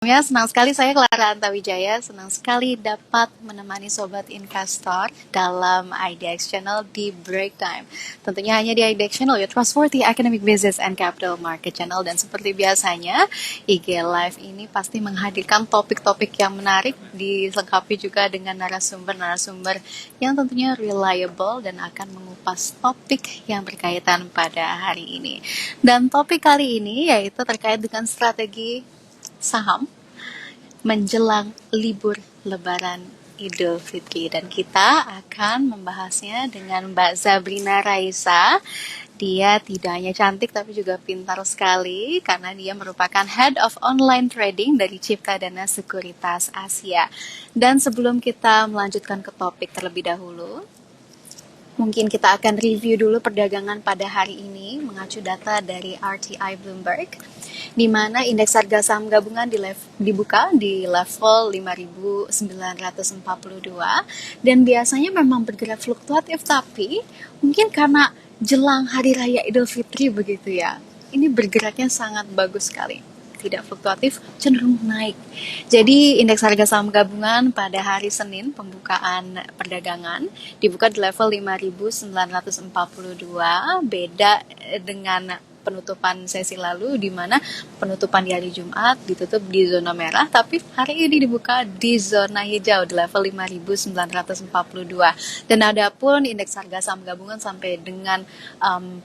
Ya, senang sekali saya Clara Antawijaya, senang sekali dapat menemani Sobat Investor dalam IDX Channel di Break Time. Tentunya hanya di IDX Channel, your trustworthy academic business and capital market channel. Dan seperti biasanya, IG Live ini pasti menghadirkan topik-topik yang menarik, dilengkapi juga dengan narasumber-narasumber yang tentunya reliable dan akan mengupas topik yang berkaitan pada hari ini. Dan topik kali ini yaitu terkait dengan strategi saham menjelang libur Lebaran Idul Fitri, dan kita akan membahasnya dengan Mbak Zabrina Raisa. Dia tidak hanya cantik tapi juga pintar sekali karena dia merupakan Head of Online Trading dari Cipta Dana Sekuritas Asia. Dan sebelum kita melanjutkan ke topik terlebih dahulu, mungkin kita akan review dulu perdagangan pada hari ini mengacu data dari RTI Bloomberg, di mana indeks harga saham gabungan dibuka di level 5.942 dan biasanya memang bergerak fluktuatif, tapi mungkin karena jelang Hari Raya Idul Fitri begitu ya, ini bergeraknya sangat bagus sekali. Tidak fluktuatif, cenderung naik. Jadi indeks harga saham gabungan pada hari Senin pembukaan perdagangan dibuka di level 5.942, beda dengan penutupan sesi lalu di mana penutupan di hari Jumat ditutup di zona merah, tapi hari ini dibuka di zona hijau di level 5.942. Dan adapun indeks harga saham gabungan sampai dengan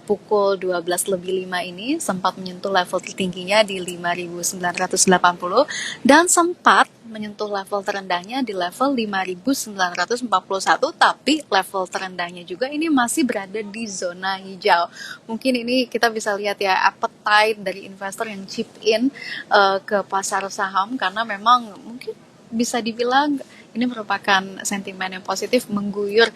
pukul 12:05 ini sempat menyentuh level tertingginya di 5.980 dan sempat menyentuh level terendahnya di level 5.941, tapi level terendahnya juga ini masih berada di zona hijau. Mungkin ini kita bisa lihat ya appetite dari investor yang chip in ke pasar saham, karena memang mungkin bisa dibilang ini merupakan sentimen yang positif mengguyur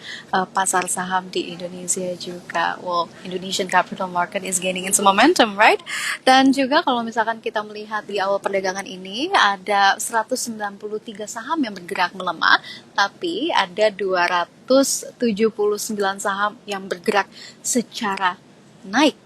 pasar saham di Indonesia juga. Well, Indonesian capital market is gaining its momentum, right? Dan juga kalau misalkan kita melihat di awal perdagangan ini ada 193 saham yang bergerak melemah, tapi ada 279 saham yang bergerak secara naik.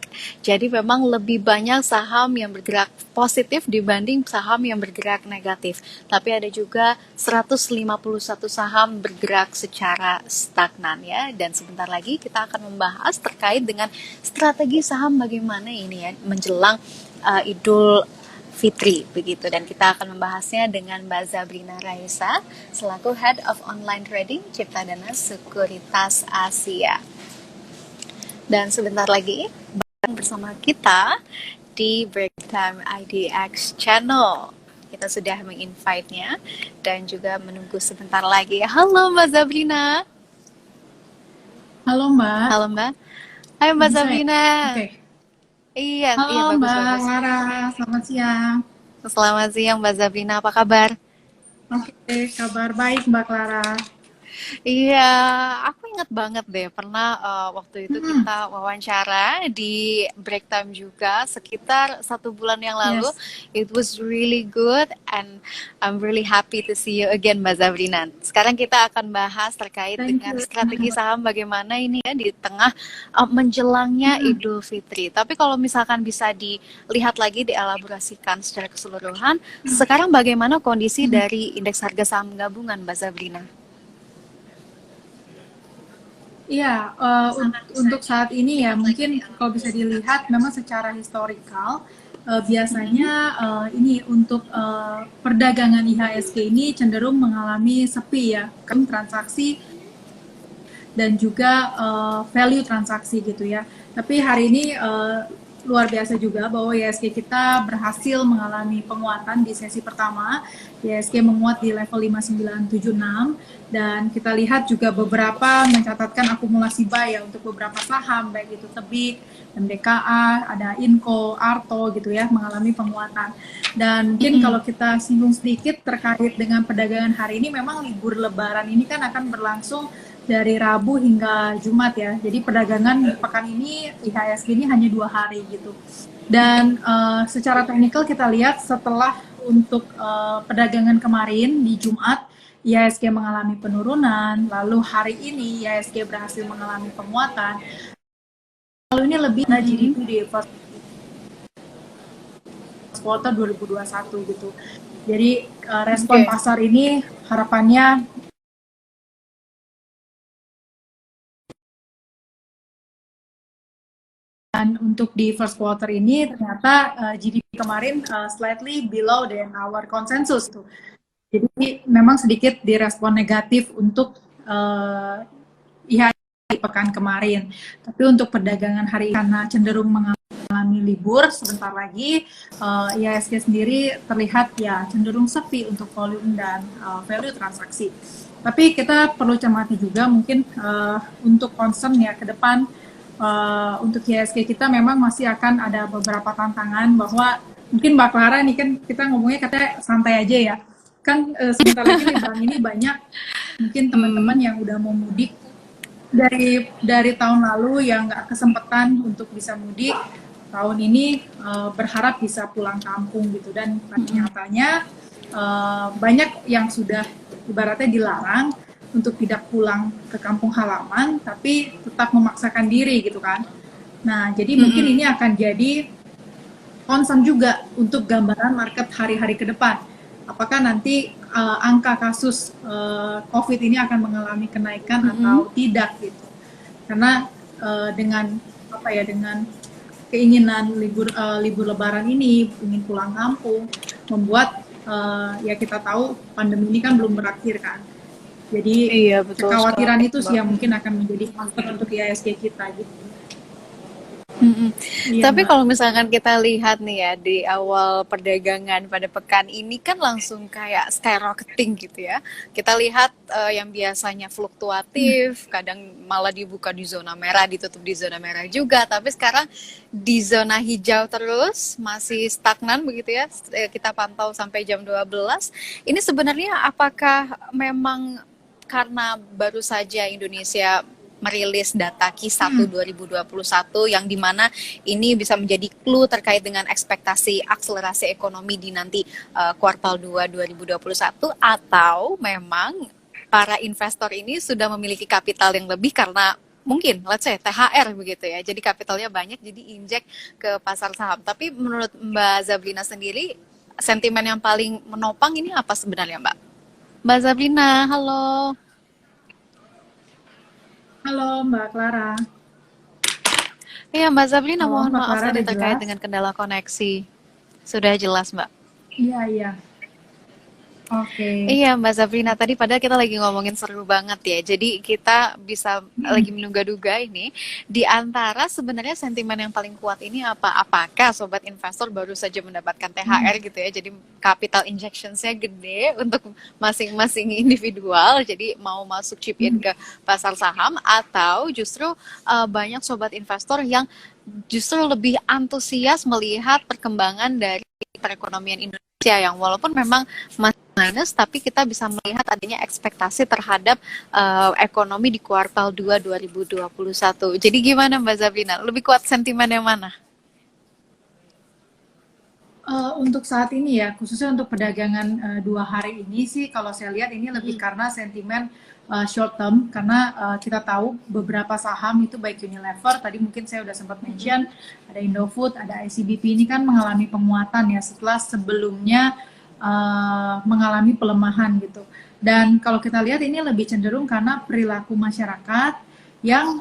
Jadi memang lebih banyak saham yang bergerak positif dibanding saham yang bergerak negatif. Tapi ada juga 151 saham bergerak secara stagnan ya. Dan sebentar lagi kita akan membahas terkait dengan strategi saham bagaimana ini ya menjelang Idul Fitri begitu, dan kita akan membahasnya dengan Mbak Zabrina Raisa selaku Head of Online Trading Cipta Dana Sekuritas Asia. Dan sebentar lagi bersama kita di Break Time IDX Channel. Kita sudah menginvite-nya dan juga menunggu sebentar lagi. Halo Mbak Zabrina. Halo Mbak. Halo Mbak. Hai Mbak Bisa ya? Zabrina. Oke. Iya Halo bagus Mbak bagus. Clara, selamat siang. Selamat siang Mbak Zabrina, apa kabar? Oke, kabar baik Mbak Clara. Iya, aku ingat banget deh pernah waktu itu Hmm, kita wawancara di break time juga sekitar 1 bulan yang lalu. yes, It was really good and I'm really happy to see you again Mbak Zabrina. Sekarang kita akan bahas terkait thank dengan you. strategi saham bagaimana ini ya di tengah menjelangnya Hmm, Idul Fitri. Tapi kalau misalkan bisa dilihat lagi, dielaborasikan secara keseluruhan, sekarang bagaimana kondisi hmm. dari indeks harga saham gabungan Mbak Zabrina? Iya, untuk saat ini ya mungkin kalau bisa dilihat memang secara historikal biasanya ini untuk perdagangan IHSG ini cenderung mengalami sepi ya, kan transaksi dan juga value transaksi gitu ya. Tapi hari ini luar biasa juga bahwa IHSG kita berhasil mengalami penguatan di sesi pertama. IHSG menguat di level 5976 dan kita lihat juga beberapa mencatatkan akumulasi buy ya untuk beberapa saham baik itu Tebik, MDKA, ada Inco, Arto gitu ya mengalami penguatan. Dan mungkin kalau kita singgung sedikit terkait dengan perdagangan hari ini, memang libur Lebaran ini kan akan berlangsung dari Rabu hingga Jumat ya. Jadi perdagangan pekan ini IHSG ini hanya 2 hari gitu. Dan secara teknikal kita lihat setelah untuk perdagangan kemarin di Jumat, IHSG mengalami penurunan, lalu hari ini IHSG berhasil mengalami penguatan. Lalu ini lebih GDP di first quarter 2021 gitu. Jadi respon pasar ini harapannya dan untuk di first quarter ini ternyata GDP kemarin slightly below than our consensus tuh. Jadi memang sedikit direspon negatif untuk IHSG pekan kemarin. Tapi untuk perdagangan hari ini karena cenderung mengalami libur sebentar lagi, IHSG sendiri terlihat ya cenderung sepi untuk volume dan value transaksi. Tapi kita perlu cermati juga mungkin untuk concern ya ke depan. Untuk IHSG kita memang masih akan ada beberapa tantangan bahwa mungkin Mbak Clara nih kan kita ngomongnya katanya santai aja ya kan sebentar lagi Lebaran ini banyak mungkin teman-teman yang udah mau mudik dari tahun lalu yang nggak kesempatan untuk bisa mudik tahun ini berharap bisa pulang kampung gitu dan nyatanya banyak yang sudah ibaratnya dilarang untuk tidak pulang ke kampung halaman, tapi tetap memaksakan diri gitu kan. Nah, jadi mungkin ini akan jadi concern juga untuk gambaran market hari-hari ke depan. Apakah nanti angka kasus COVID ini akan mengalami kenaikan atau tidak gitu? Karena dengan apa ya dengan keinginan libur Lebaran ini ingin pulang kampung, membuat ya kita tahu pandemi ini kan belum berakhir kan. Jadi Iya, betul kekhawatiran sekali, itu sih yang mungkin akan menjadi faktor untuk IHSG kita gitu. Iya, Tapi Mbak. kalau misalkan kita lihat nih ya di awal perdagangan pada pekan ini kan langsung kayak skyrocketing gitu ya. Kita lihat yang biasanya fluktuatif, kadang malah dibuka di zona merah, ditutup di zona merah juga. Tapi sekarang di zona hijau terus, masih stagnan begitu ya. Kita pantau sampai jam 12. Ini sebenarnya apakah memang karena baru saja Indonesia merilis data Q1 2021 yang dimana ini bisa menjadi clue terkait dengan ekspektasi akselerasi ekonomi di nanti kuartal 2 2021 atau memang para investor ini sudah memiliki kapital yang lebih karena mungkin let's say THR begitu ya. Jadi kapitalnya banyak jadi injek ke pasar saham. Tapi menurut Mbak Zablina sendiri sentimen yang paling menopang ini apa sebenarnya, Mbak? Mbak Zablina, halo. Halo Mbak Clara. Iya, Mbak Zablina, Halo mohon Mbak maaf Clara, tadi udah terkait jelas? dengan kendala koneksi. Sudah jelas, Mbak. Iya, iya. Oke. Iya, Mbak Zablina, tadi padahal kita lagi ngomongin seru banget ya. Jadi kita bisa lagi menduga-duga ini, di antara sebenarnya sentimen yang paling kuat ini apa? Apakah sobat investor baru saja mendapatkan THR gitu ya, jadi capital injections-nya gede untuk masing-masing individual, jadi mau masuk chip in ke pasar saham, atau justru banyak sobat investor yang justru lebih antusias melihat perkembangan dari perekonomian Indonesia yang walaupun memang masih minus, tapi kita bisa melihat adanya ekspektasi terhadap ekonomi di kuartal 2 2021. Jadi gimana Mbak Zablina? Lebih kuat sentimen yang mana? Untuk saat ini ya, khususnya untuk perdagangan 2 hari ini sih, kalau saya lihat ini lebih karena sentimen short term, karena kita tahu beberapa saham itu baik Unilever, tadi mungkin saya udah sempat mention, ada Indofood, ada ICBP ini kan mengalami penguatan ya setelah sebelumnya mengalami pelemahan gitu. Dan kalau kita lihat ini lebih cenderung karena perilaku masyarakat yang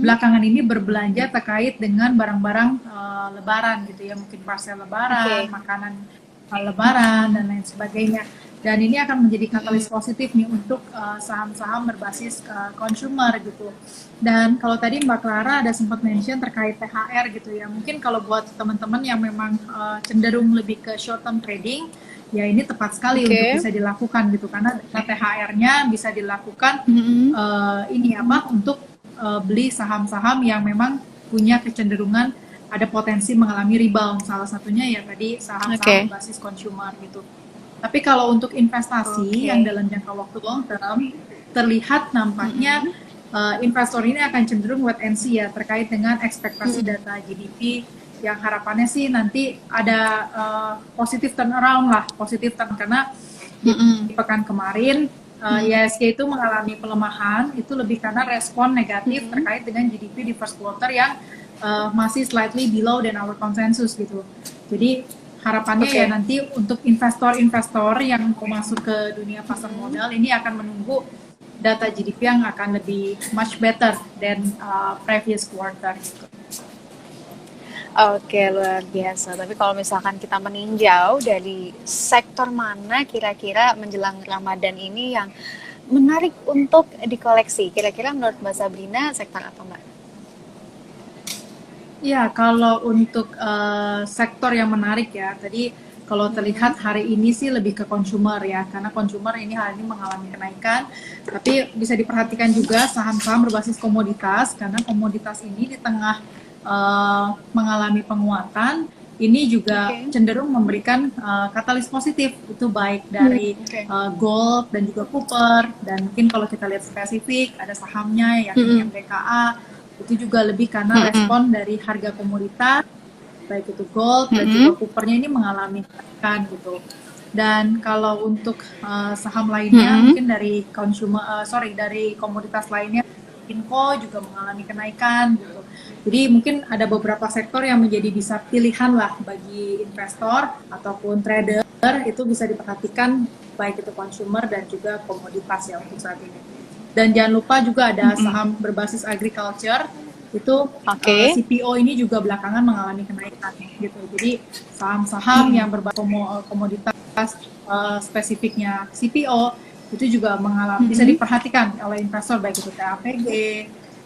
belakangan ini berbelanja terkait dengan barang-barang lebaran gitu ya, mungkin parcel lebaran, makanan lebaran dan lain sebagainya. Dan ini akan menjadi katalis positif nih untuk saham-saham berbasis consumer gitu. Dan kalau tadi Mbak Clara ada sempat mention terkait THR gitu ya, mungkin kalau buat teman-teman yang memang cenderung lebih ke short term trading, ya ini tepat sekali untuk bisa dilakukan gitu, karena THR-nya bisa dilakukan ini apa untuk beli saham-saham yang memang punya kecenderungan ada potensi mengalami rebound, salah satunya ya tadi saham-saham basis consumer gitu. Tapi kalau untuk investasi yang dalam jangka waktu long term, terlihat nampaknya investor ini akan cenderung wait and see ya terkait dengan ekspektasi data GDP yang harapannya sih nanti ada positif turnaround lah, positif turn, karena di pekan kemarin IHSG itu mengalami pelemahan, itu lebih karena respon negatif terkait dengan GDP di first quarter yang masih slightly below than our consensus gitu. Jadi harapannya Oke. ya nanti untuk investor-investor yang mau masuk ke dunia pasar modal ini akan menunggu data GDP yang akan lebih much better than previous quarter gitu. Oke, luar biasa. Tapi kalau misalkan kita meninjau dari sektor mana kira-kira menjelang Ramadan ini yang menarik untuk dikoleksi, kira-kira menurut Mbak Sabrina sektor apa, Mbak? Ya, kalau untuk sektor yang menarik ya, tadi kalau terlihat hari ini sih lebih ke consumer ya, karena consumer ini hari ini mengalami kenaikan, tapi bisa diperhatikan juga saham-saham berbasis komoditas, karena komoditas ini di tengah mengalami penguatan, ini juga Oke. cenderung memberikan katalis positif, itu baik dari Oke. gold dan juga copper, dan mungkin kalau kita lihat spesifik, ada sahamnya yakni MDKA, itu juga lebih karena respon dari harga komoditas baik itu gold dan juga coppernya ini mengalami kenaikan gitu. Dan kalau untuk saham lainnya mungkin dari dari komoditas lainnya Inco juga mengalami kenaikan gitu. Jadi mungkin ada beberapa sektor yang menjadi bisa pilihan lah bagi investor ataupun trader, itu bisa diperhatikan baik itu consumer dan juga komoditas ya untuk saat ini. Dan jangan lupa juga ada saham berbasis agriculture, itu Oke. CPO ini juga belakangan mengalami kenaikan gitu. Jadi saham-saham yang berbasis komoditas spesifiknya CPO itu juga mengalami bisa diperhatikan oleh investor baik itu TAPG,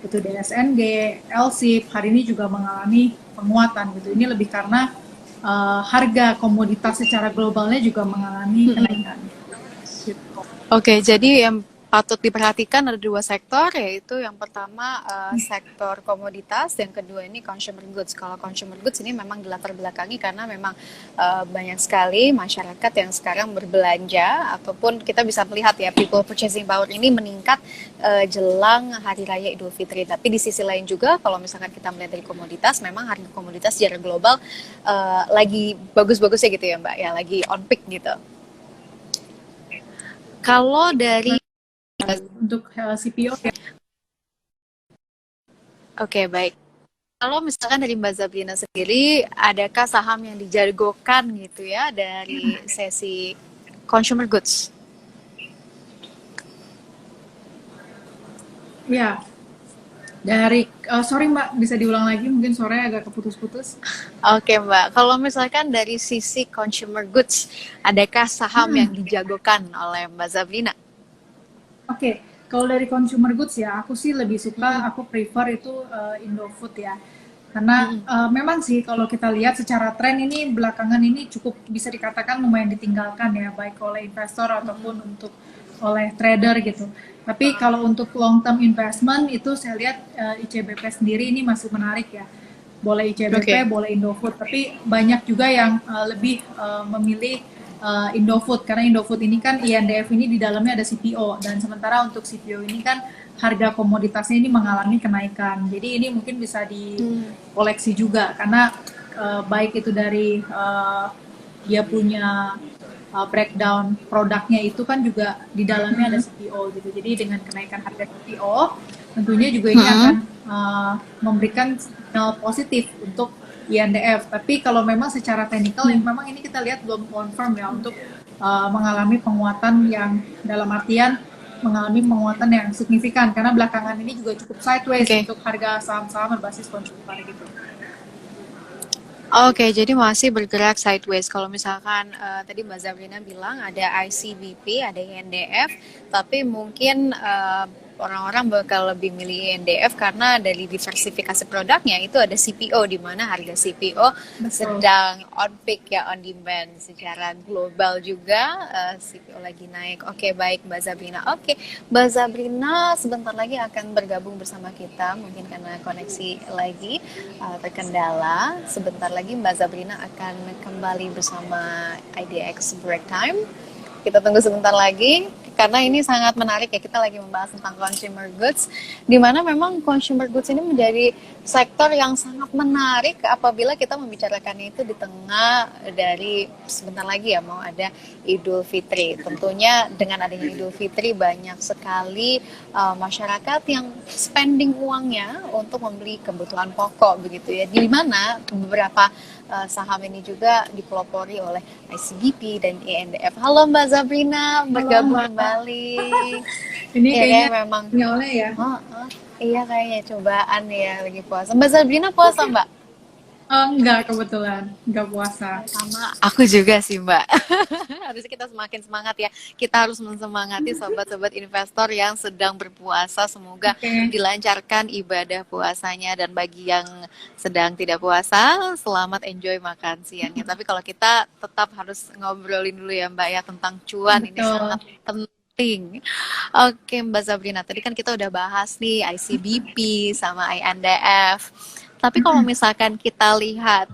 itu DSNG, LSIP hari ini juga mengalami penguatan gitu. Ini lebih karena harga komoditas secara globalnya juga mengalami kenaikan. Gitu. Oke, jadi yang patut diperhatikan ada dua sektor, yaitu yang pertama sektor komoditas, yang kedua ini consumer goods. Kalau consumer goods ini memang dilatar belakangi karena memang banyak sekali masyarakat yang sekarang berbelanja, ataupun kita bisa melihat ya people purchasing power ini meningkat jelang Hari Raya Idul Fitri. Tapi di sisi lain juga, kalau misalkan kita melihat dari komoditas, memang harga komoditas secara global lagi bagus-bagusnya gitu ya Mbak, ya lagi on peak gitu. Kalau dari Untuk CPO ya. Oke, baik. Kalau misalkan dari Mbak Zablina sendiri, adakah saham yang dijagokan gitu ya dari sesi consumer goods? Ya, dari sorry Mbak, bisa diulang lagi mungkin sore agak keputus-putus. Oke Mbak, kalau misalkan dari sisi consumer goods, adakah saham yang dijagokan oleh Mbak Zablina? Oke, kalau dari consumer goods ya, aku sih lebih suka, aku prefer itu Indofood ya. Karena memang sih kalau kita lihat secara tren ini belakangan ini cukup bisa dikatakan lumayan ditinggalkan ya, baik oleh investor ataupun untuk oleh trader gitu. Tapi kalau untuk long term investment itu saya lihat ICBP sendiri ini masih menarik ya. Boleh ICBP, Oke. boleh Indofood, tapi banyak juga yang lebih memilih Indofood karena Indofood ini kan INDF ini di dalamnya ada CPO dan sementara untuk CPO ini kan harga komoditasnya ini mengalami kenaikan. Jadi ini mungkin bisa dikoleksi juga karena baik itu dari dia punya breakdown produknya itu kan juga di dalamnya ada CPO gitu. Jadi dengan kenaikan harga CPO tentunya juga ini akan memberikan sinyal positif untuk INDF. Tapi kalau memang secara teknikal memang ini kita lihat belum confirm ya untuk mengalami penguatan yang dalam artian mengalami penguatan yang signifikan karena belakangan ini juga cukup sideways untuk harga saham-saham berbasis konsumer gitu. Oke, jadi masih bergerak sideways. Kalau misalkan tadi Mbak Zabrina bilang ada ICBP, ada INDF, tapi mungkin orang-orang bakal lebih milih INDF karena dari diversifikasi produknya itu ada CPO, di mana harga CPO sedang on peak ya, on demand secara global juga CPO lagi naik. Oke, baik Mbak Zabrina. Oke, Mbak Zabrina sebentar lagi akan bergabung bersama kita, mungkin karena koneksi lagi terkendala. Sebentar lagi Mbak Zabrina akan kembali bersama IDX Break Time. Kita tunggu sebentar lagi. karena ini sangat menarik ya, kita lagi membahas tentang consumer goods, di mana memang consumer goods ini menjadi sektor yang sangat menarik apabila kita membicarakannya itu di tengah dari sebentar lagi ya mau ada Idul Fitri. Tentunya dengan adanya Idul Fitri banyak sekali masyarakat yang spending uangnya untuk membeli kebutuhan pokok begitu ya. Di mana beberapa saham ini juga dipelopori oleh ICBP dan INDF. Halo Mbak Zabrina, bergabung kembali. Ini ya, kayaknya memang oleh ya. Iya kayaknya cobaan ya lagi puasa. Mbak Zabrina puasa Mbak? Enggak, kebetulan enggak puasa. Sama aku juga sih Mbak. Harusnya kita semakin semangat ya. Kita harus mensemangati sobat-sobat investor yang sedang berpuasa. Semoga dilancarkan ibadah puasanya, dan bagi yang sedang tidak puasa, selamat enjoy makan siangnya. Tapi kalau kita tetap harus ngobrolin dulu ya Mbak ya tentang cuan. Ini sangat penting. Oke Mbak Zabrina, tadi kan kita udah bahas nih ICBP sama INDF. Tapi kalau misalkan kita lihat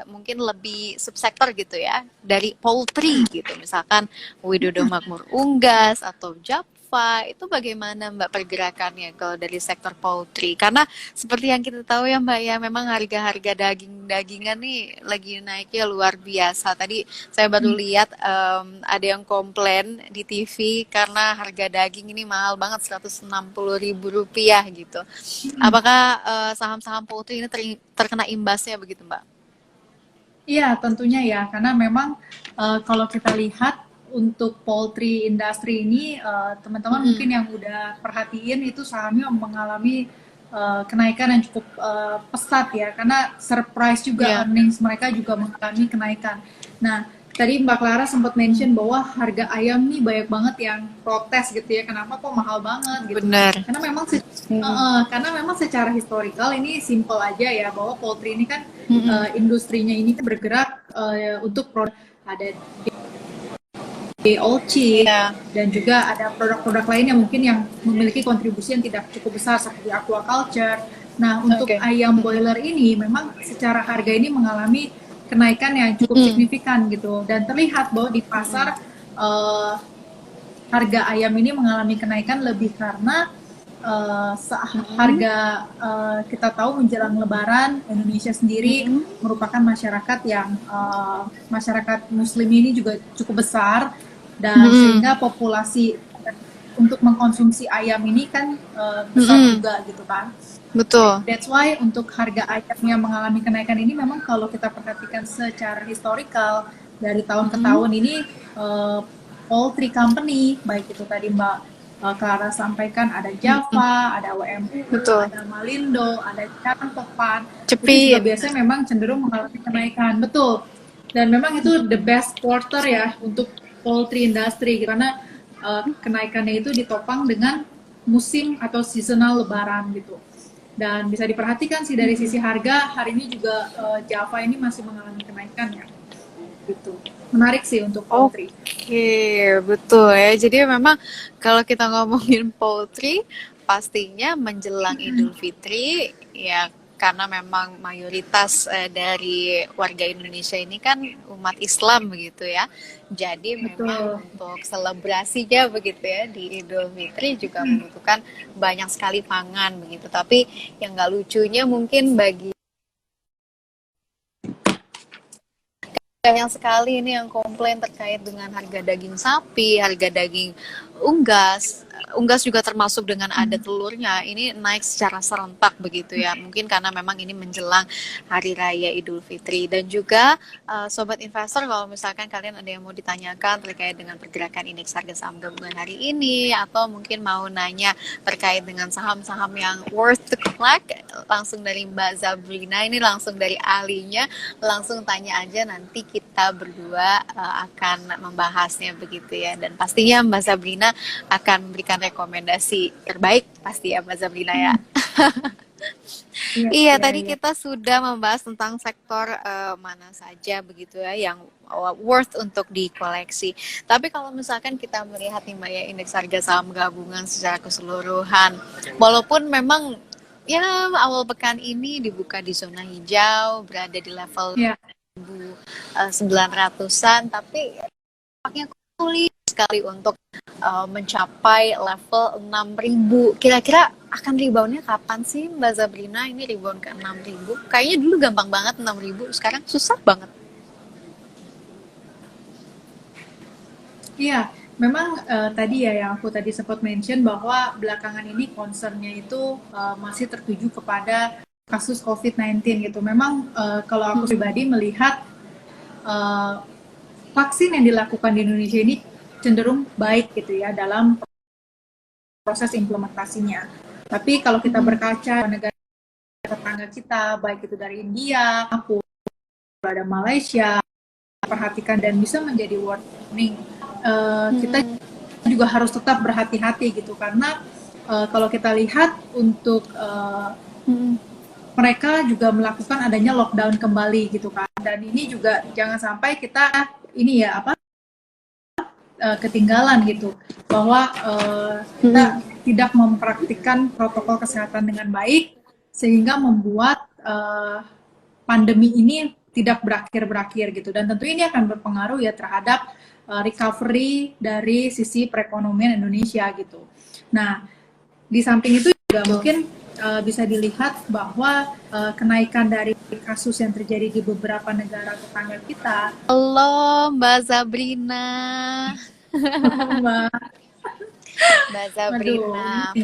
mungkin lebih subsektor gitu ya, dari poultry gitu, misalkan Widodo Makmur Unggas atau Japfa, itu bagaimana Mbak pergerakannya kalau dari sektor poultry? Karena seperti yang kita tahu ya Mbak ya, memang harga-harga daging-dagingan nih lagi naiknya luar biasa. Tadi saya baru lihat ada yang komplain di TV karena harga daging ini mahal banget, Rp160.000 gitu. Apakah saham-saham poultry ini terkena imbasnya begitu Mbak? Iya, tentunya ya, karena memang kalau kita lihat untuk poultry industry ini, teman-teman mungkin yang udah perhatiin itu sahamnya mengalami kenaikan yang cukup pesat ya, karena surprise juga earnings mereka juga mengalami kenaikan. Nah, tadi Mbak Clara sempat mention bahwa harga ayam nih banyak banget yang protes gitu ya, kenapa kok mahal banget gitu. Benar. Karena memang secara historical ini simple aja ya, bahwa poultry ini kan industrinya ini kan bergerak untuk produk, ada all cheese dan juga ada produk-produk lainnya mungkin yang memiliki kontribusi yang tidak cukup besar seperti aquaculture. Nah, untuk ayam boiler ini memang secara harga ini mengalami kenaikan yang cukup signifikan gitu, dan terlihat bahwa di pasar harga ayam ini mengalami kenaikan lebih karena harga kita tahu menjelang Lebaran, Indonesia sendiri merupakan masyarakat yang masyarakat Muslim ini juga cukup besar, dan sehingga populasi untuk mengkonsumsi ayam ini kan besar juga gitu kan. Betul. That's why untuk harga ayam yang mengalami kenaikan ini memang kalau kita perhatikan secara historical dari tahun ke tahun ini poultry company, baik itu tadi Mbak Clara sampaikan, ada Java, ada WMU, ada Malindo, ada Cantopan, itu juga biasanya memang cenderung mengalami kenaikan. Betul. Dan memang itu the best quarter ya untuk poultry industry, karena kenaikannya itu ditopang dengan musim atau seasonal Lebaran gitu. Dan bisa diperhatikan sih dari sisi harga, hari ini juga Java ini masih mengalami kenaikan ya. Gitu. Menarik sih untuk poultry. Oke, betul ya. Jadi memang kalau kita ngomongin poultry, pastinya menjelang Idul Fitri ya, karena memang mayoritas dari warga Indonesia ini kan umat Islam begitu ya. Jadi memang untuk selebrasinya begitu ya di Idul Fitri juga membutuhkan banyak sekali pangan begitu. Tapi yang nggak lucunya mungkin bagi banyak sekali ini yang komplain terkait dengan harga daging sapi, harga daging unggas. Unggas juga termasuk dengan ada telurnya, ini naik secara serentak begitu ya. Mungkin karena memang ini menjelang Hari Raya Idul Fitri. Dan juga sobat investor, kalau misalkan kalian ada yang mau ditanyakan terkait dengan pergerakan indeks harga saham gabungan hari ini, atau mungkin mau nanya terkait dengan saham-saham yang worth to collect, langsung dari Mbak Zabrina, ini langsung dari ahlinya, langsung tanya aja, nanti kita berdua akan membahasnya begitu ya. Dan pastinya Mbak Zabrina akan memberikan rekomendasi terbaik pasti ya Mbak Zabrina ya. Iya, tadi kita sudah membahas tentang sektor mana saja begitu ya yang worth untuk dikoleksi. Tapi kalau misalkan kita melihat nih Mbak ya, indeks harga saham gabungan secara keseluruhan, walaupun memang ya awal pekan ini dibuka di zona hijau, berada di level 900-an, tapi nampaknya sulit sekali untuk mencapai level 6.000. Kira-kira akan reboundnya kapan sih Mbak Zabrina? Ini rebound ke 6.000. Kayaknya dulu gampang banget 6.000, sekarang susah banget. Iya, memang tadi ya yang aku tadi sempat mention bahwa belakangan ini concernnya itu masih tertuju kepada kasus COVID-19 gitu. Memang kalau aku pribadi melihat eh, vaksin yang dilakukan di Indonesia ini cenderung baik gitu ya dalam proses implementasinya. Tapi kalau kita berkaca negara tetangga kita, baik itu dari India, aku ada Malaysia, perhatikan dan bisa menjadi warning. Kita juga harus tetap berhati-hati gitu karena kalau kita lihat untuk mereka juga melakukan adanya lockdown kembali gitu kan, dan ini juga jangan sampai kita ini ya apa ketinggalan gitu bahwa kita tidak mempraktikkan protokol kesehatan dengan baik sehingga membuat pandemi ini tidak berakhir gitu, dan tentu ini akan berpengaruh ya terhadap recovery dari sisi perekonomian Indonesia gitu. Nah, di samping itu juga mungkin bisa dilihat bahwa kenaikan dari kasus yang terjadi di beberapa negara tetangga kita. Halo Mbak Zabrina. Mbak. Mbak Zabrina.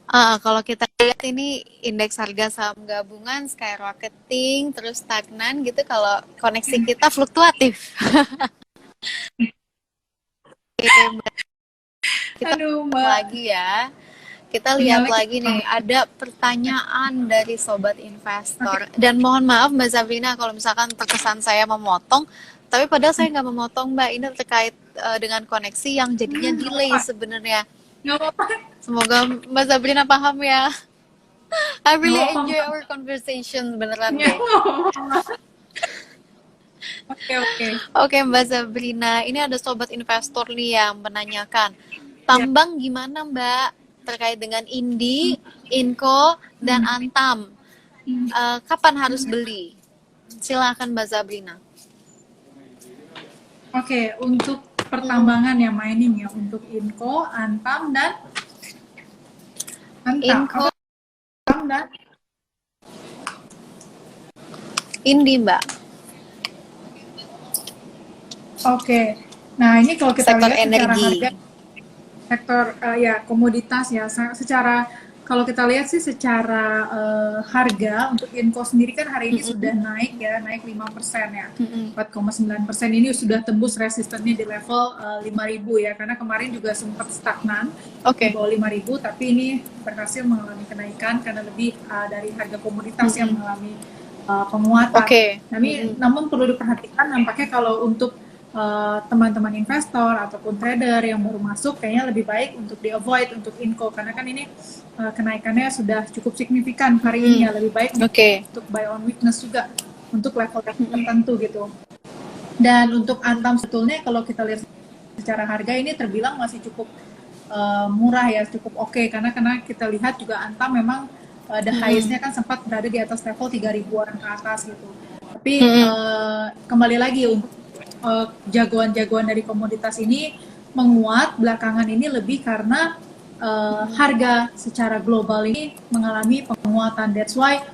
Aduh, Kalau kita lihat ini indeks harga saham gabungan skyrocketing terus stagnan gitu, kalau koneksi kita fluktuatif. Kita Mbak. lagi ya. Kita lihat lagi nih, ada pertanyaan dari sobat investor. Dan mohon maaf Mbak Zabrina kalau misalkan terkesan saya memotong, tapi padahal saya nggak memotong Mbak. Ini terkait dengan koneksi yang jadinya delay sebenarnya. Semoga Mbak Zabrina paham ya. I really enjoy our conversation beneran deh. Oke Mbak Zabrina, ini ada sobat investor nih yang menanyakan, tambang gimana Mbak terkait dengan Indi, Inco, dan Antam? Kapan harus beli? Silakan Mbak Zabrina. Oke, untuk pertambangan ya mining ya, untuk Inco, Antam dan Inco dan Indi Mbak. Oke, nah ini kalau kita sektor lihat energi. secara harga, sektor ya komoditas ya, secara kalau kita lihat sih secara harga untuk Inco sendiri kan hari ini sudah naik ya, naik 5% ya, 4,9%. Ini sudah tembus resistennya di level 5.000 ya, karena kemarin juga sempat stagnan di bawah 5.000, tapi ini berhasil mengalami kenaikan karena lebih dari harga komoditas yang mengalami penguatan. Namun perlu diperhatikan, nampaknya kalau untuk teman-teman investor ataupun trader yang baru masuk, kayaknya lebih baik untuk di avoid untuk Inco, karena kan ini kenaikannya sudah cukup signifikan hari ini ya, lebih baik untuk buy on weakness juga untuk level tertentu gitu. Dan untuk Antam sebetulnya kalau kita lihat secara harga ini terbilang masih cukup murah ya, cukup oke, karena kita lihat juga Antam memang the highest-nya kan sempat berada di atas level 3.000-an ke atas gitu. Tapi kembali lagi untuk jagoan-jagoan dari komoditas ini menguat belakangan ini lebih karena harga secara global ini mengalami penguatan. That's why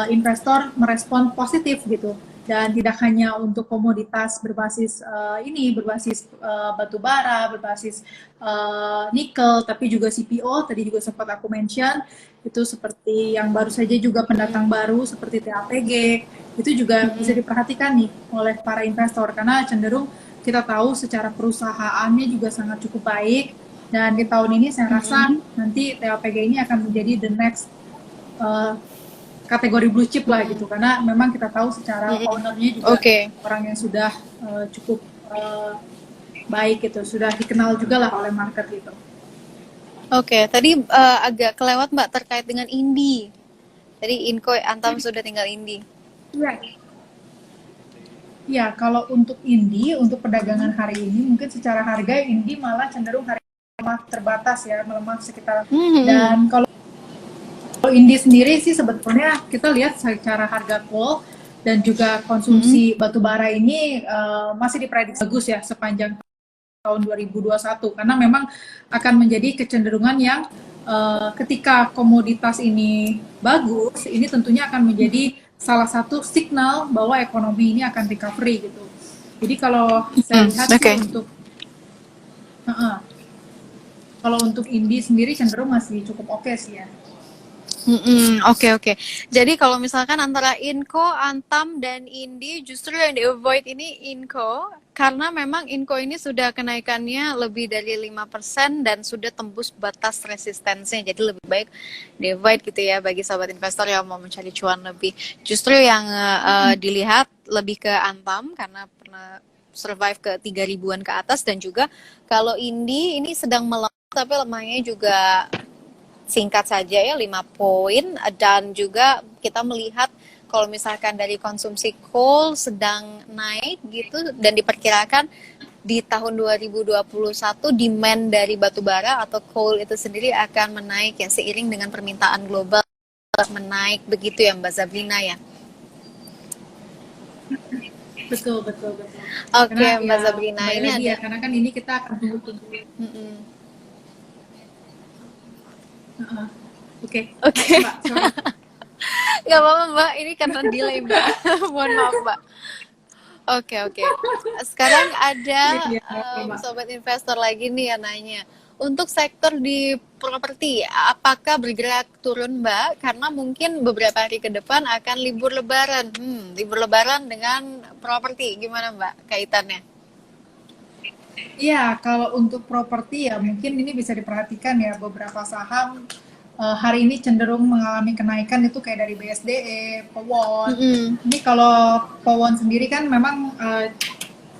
investor merespon positif gitu, dan tidak hanya untuk komoditas berbasis berbasis batu bara, berbasis nikel, tapi juga CPO tadi juga sempat aku mention, itu seperti yang baru saja juga pendatang baru seperti TAPG, itu juga bisa diperhatikan nih oleh para investor, karena cenderung kita tahu secara perusahaannya juga sangat cukup baik, dan di tahun ini saya rasa nanti TAPG ini akan menjadi the next kategori blue chip lah gitu, karena memang kita tahu secara ownernya juga orang yang sudah cukup baik gitu, sudah dikenal juga lah oleh market gitu. Tadi agak kelewat Mbak terkait dengan Indi. Tadi Inco, Antam sudah tinggal Indi. Ya, kalau untuk Indi, untuk perdagangan hari ini, mungkin secara harga Indi malah cenderung hari ini terbatas ya, melemah sekitar. Dan kalau Indi sendiri sih sebetulnya kita lihat secara harga coal dan juga konsumsi batu bara ini masih diprediksi bagus ya sepanjang tahun 2021 karena memang akan menjadi kecenderungan yang ketika komoditas ini bagus, ini tentunya akan menjadi salah satu signal bahwa ekonomi ini akan recovery gitu. Jadi kalau saya lihat sih untuk kalau untuk Indi sendiri cenderung masih cukup oke sih ya. Oke. Jadi kalau misalkan antara Inco, Antam, dan Indi, justru yang di-avoid ini Inco, karena memang Inco ini sudah kenaikannya lebih dari 5% dan sudah tembus batas resistensinya. Jadi lebih baik di-avoid gitu ya bagi sahabat investor yang mau mencari cuan lebih. Justru yang dilihat lebih ke Antam karena pernah survive ke 3.000-an ke atas, dan juga kalau Indi ini sedang melemah tapi lemahnya juga singkat saja ya 5 poin, dan juga kita melihat kalau misalkan dari konsumsi coal sedang naik gitu, dan diperkirakan di tahun 2021 demand dari batu bara atau coal itu sendiri akan menaik ya seiring dengan permintaan global menaik begitu ya Mbak Zabrina ya. Betul. Oke, Mbak Zabrina, ini ada ya, karena kan ini kita akan tunggu. Oke. Mbak, sorry. Gak apa-apa Mbak, ini karena delay Mbak. Mohon maaf Mbak. Oke. Sekarang ada sobat investor lagi nih yang nanya. Untuk sektor di properti, apakah bergerak turun Mbak? Karena mungkin beberapa hari ke depan akan libur lebaran. Libur lebaran dengan properti, gimana Mbak kaitannya? Iya, kalau untuk properti ya mungkin ini bisa diperhatikan ya, beberapa saham hari ini cenderung mengalami kenaikan itu kayak dari BSDE, Powon. Ini kalau Powon sendiri kan memang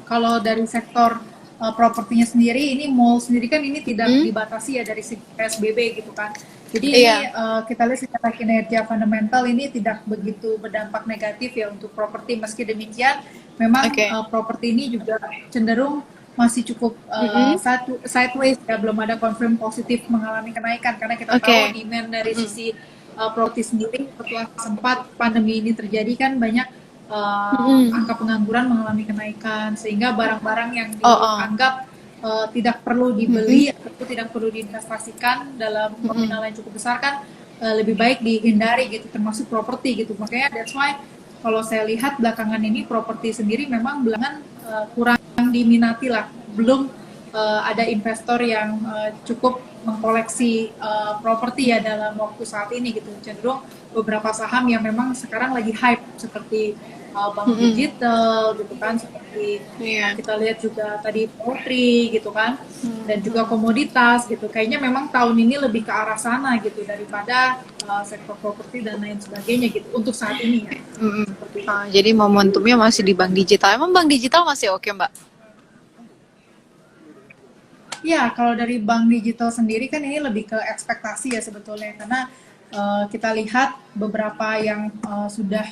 kalau dari sektor propertinya sendiri, ini mall sendiri kan ini tidak dibatasi ya dari PSBB gitu kan. Jadi ini kita lihat secara kinerja fundamental ini tidak begitu berdampak negatif ya untuk properti. Meski demikian, memang properti ini juga cenderung masih cukup sideways ya, belum ada confirm positif mengalami kenaikan karena kita tahu demand dari sisi properti sendiri setelah sempat pandemi ini terjadi kan banyak angka pengangguran mengalami kenaikan, sehingga barang-barang yang dianggap tidak perlu dibeli atau tidak perlu diinvestasikan dalam nominal yang cukup besar kan lebih baik dihindari gitu, termasuk properti gitu. Makanya that's why kalau saya lihat belakangan ini properti sendiri memang belakangan kurang diminati lah, belum ada investor yang cukup mengkoleksi properti ya dalam waktu saat ini gitu. Cenderung beberapa saham yang memang sekarang lagi hype seperti bank digital gitu kan, seperti kita lihat juga tadi poultry gitu kan, dan juga komoditas gitu. Kayaknya memang tahun ini lebih ke arah sana gitu daripada sektor properti dan lain sebagainya gitu untuk saat ini ya. Jadi momentumnya masih di bank digital. Emang bank digital masih oke Mbak? Ya, kalau dari bank digital sendiri kan ini lebih ke ekspektasi ya sebetulnya, karena kita lihat beberapa yang sudah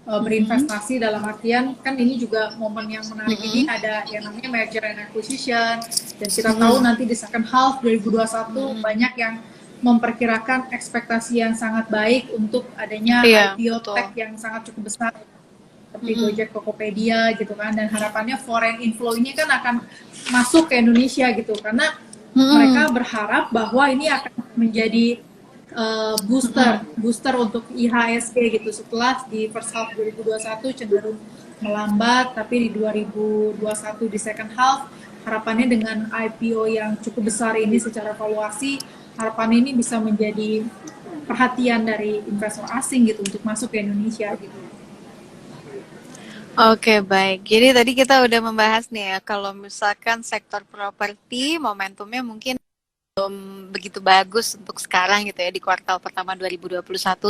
berinvestasi dalam artian kan ini juga momen yang menarik. Ini ada yang namanya merger and acquisition, dan kita tahu nanti di second half 2021 banyak yang memperkirakan ekspektasi yang sangat baik untuk adanya IPO tech yang sangat cukup besar seperti Gojek, Tokopedia gitu kan, dan harapannya foreign inflow ini kan akan masuk ke Indonesia gitu, karena mereka berharap bahwa ini akan menjadi booster untuk IHSG gitu, setelah di first half 2021 cenderung melambat, tapi di 2021 di second half harapannya dengan IPO yang cukup besar ini secara valuasi, harapan ini bisa menjadi perhatian dari investor asing gitu untuk masuk ke Indonesia gitu. Oke, baik. Jadi tadi kita udah membahas nih ya, kalau misalkan sektor properti momentumnya mungkin belum begitu bagus untuk sekarang gitu ya, di kuartal pertama 2021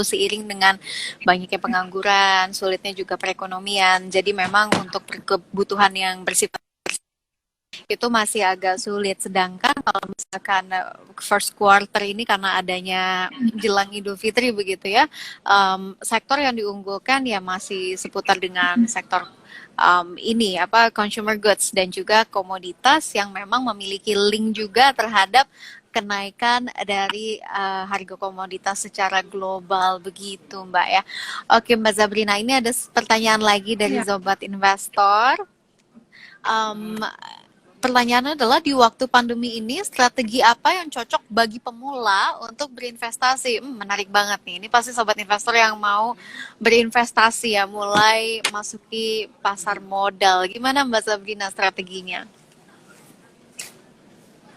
seiring dengan banyaknya pengangguran, sulitnya juga perekonomian. Jadi memang untuk kebutuhan yang bersifat itu masih agak sulit. Sedangkan kalau misalkan first quarter ini karena adanya jelang Idul Fitri begitu ya, sektor yang diunggulkan ya masih seputar dengan sektor ini consumer goods dan juga komoditas yang memang memiliki link juga terhadap kenaikan dari harga komoditas secara global begitu Mbak ya. Oke Mbak Zabrina, ini ada pertanyaan lagi dari Sobat Investor. pertanyaannya adalah di waktu pandemi ini strategi apa yang cocok bagi pemula untuk berinvestasi? Menarik banget nih. Ini pasti sobat investor yang mau berinvestasi ya, mulai masuki pasar modal. Gimana Mbak Sabrina strateginya?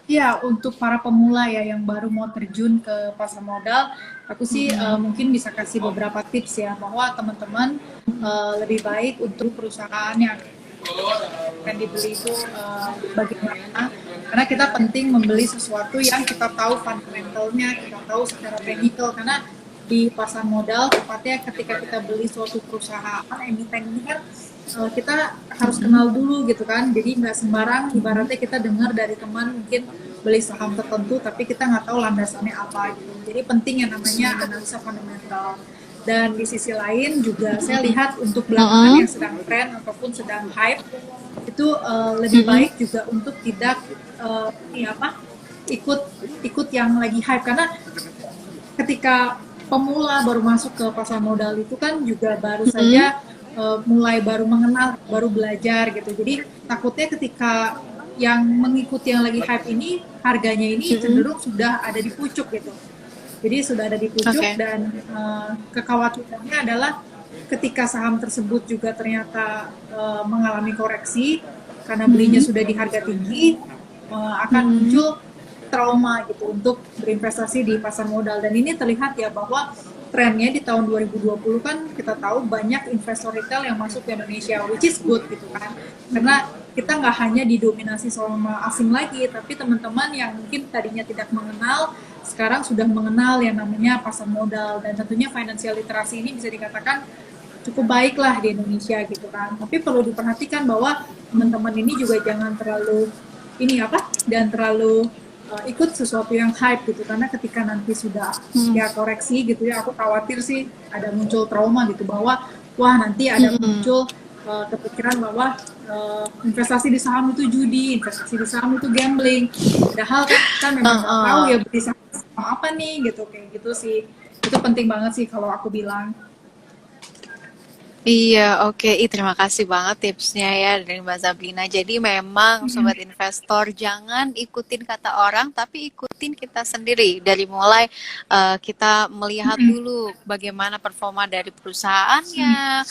Ya, untuk para pemula ya yang baru mau terjun ke pasar modal, aku sih mungkin bisa kasih beberapa tips ya bahwa teman-teman lebih baik untuk perusahaan yang akan dibeli itu bagaimana, karena kita penting membeli sesuatu yang kita tahu fundamentalnya, kita tahu secara teknikal, karena di pasar modal tepatnya ketika kita beli suatu perusahaan emiten ini kan kita harus kenal dulu gitu kan, jadi nggak sembarang ibaratnya kita dengar dari teman mungkin beli saham tertentu tapi kita nggak tahu landasannya apa gitu, jadi penting yang namanya analisa fundamental. Dan di sisi lain juga saya lihat untuk belakangan yang sedang tren ataupun sedang hype itu lebih baik juga untuk tidak ikut ikut yang lagi hype, karena ketika pemula baru masuk ke pasar modal itu kan juga baru saja mulai baru mengenal, baru belajar gitu. Jadi takutnya ketika yang mengikuti yang lagi hype ini harganya ini cenderung sudah ada di pucuk gitu. Jadi sudah ada di pucuk dan kekhawatirannya adalah ketika saham tersebut juga ternyata mengalami koreksi karena belinya sudah di harga tinggi, akan muncul trauma gitu untuk berinvestasi di pasar modal. Dan ini terlihat ya bahwa trennya di tahun 2020 kan kita tahu banyak investor retail yang masuk ke Indonesia, which is good gitu kan, karena kita nggak hanya didominasi sama asing lagi, tapi teman-teman yang mungkin tadinya tidak mengenal sekarang sudah mengenal yang namanya pasar modal. Dan tentunya financial literasi ini bisa dikatakan cukup baik lah di Indonesia gitu kan. Tapi perlu diperhatikan bahwa teman-teman ini juga jangan terlalu dan terlalu ikut sesuatu yang hype gitu, karena ketika nanti sudah ya koreksi gitu ya, aku khawatir sih ada muncul trauma gitu bahwa wah nanti ada muncul kepikiran bahwa investasi di saham itu judi, investasi di saham itu gambling, padahal kan memang nggak tahu ya beli saham apa nih gitu, kayak gitu sih. Itu penting banget sih kalau aku bilang. Iya, oke. Terima kasih banget tipsnya ya dari Mbak Sabrina. Jadi memang sobat investor jangan ikutin kata orang, tapi ikutin kita sendiri. Dari mulai kita melihat dulu bagaimana performa dari perusahaannya,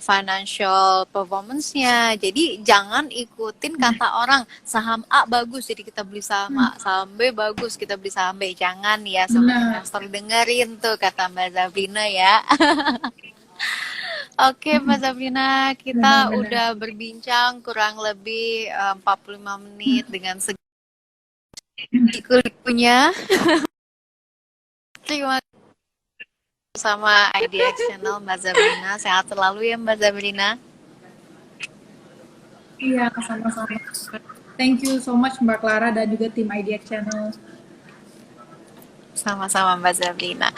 financial performance-nya. Jadi jangan ikutin kata orang. Saham A bagus, jadi kita beli saham A. Saham B bagus, kita beli saham B. Jangan ya sobat investor, dengerin tuh kata Mbak Sabrina ya. Oke, Mbak Sabrina, kita udah berbincang kurang lebih 45 menit dengan segi-likunya. Terima kasih sama IDX Channel Mbak Sabrina. Sehat selalu ya Mbak Sabrina. Iya, sama-sama. Thank you so much Mbak Clara dan juga tim IDX Channel. Sama-sama Mbak Sabrina.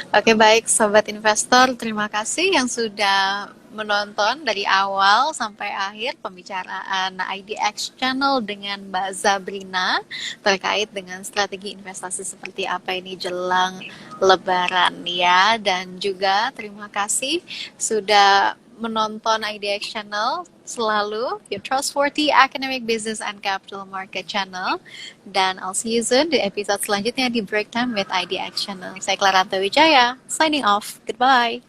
Oke, baik Sobat Investor, terima kasih yang sudah menonton dari awal sampai akhir pembicaraan IDX Channel dengan Mbak Sabrina terkait dengan strategi investasi seperti apa ini jelang Lebaran ya. Dan juga terima kasih sudah menonton IDX Channel, selalu your trustworthy academic business and capital market channel. Dan I'll see you soon di episode selanjutnya di Break Time with IDX Channel. Saya Clara Wijaya, signing off. Goodbye.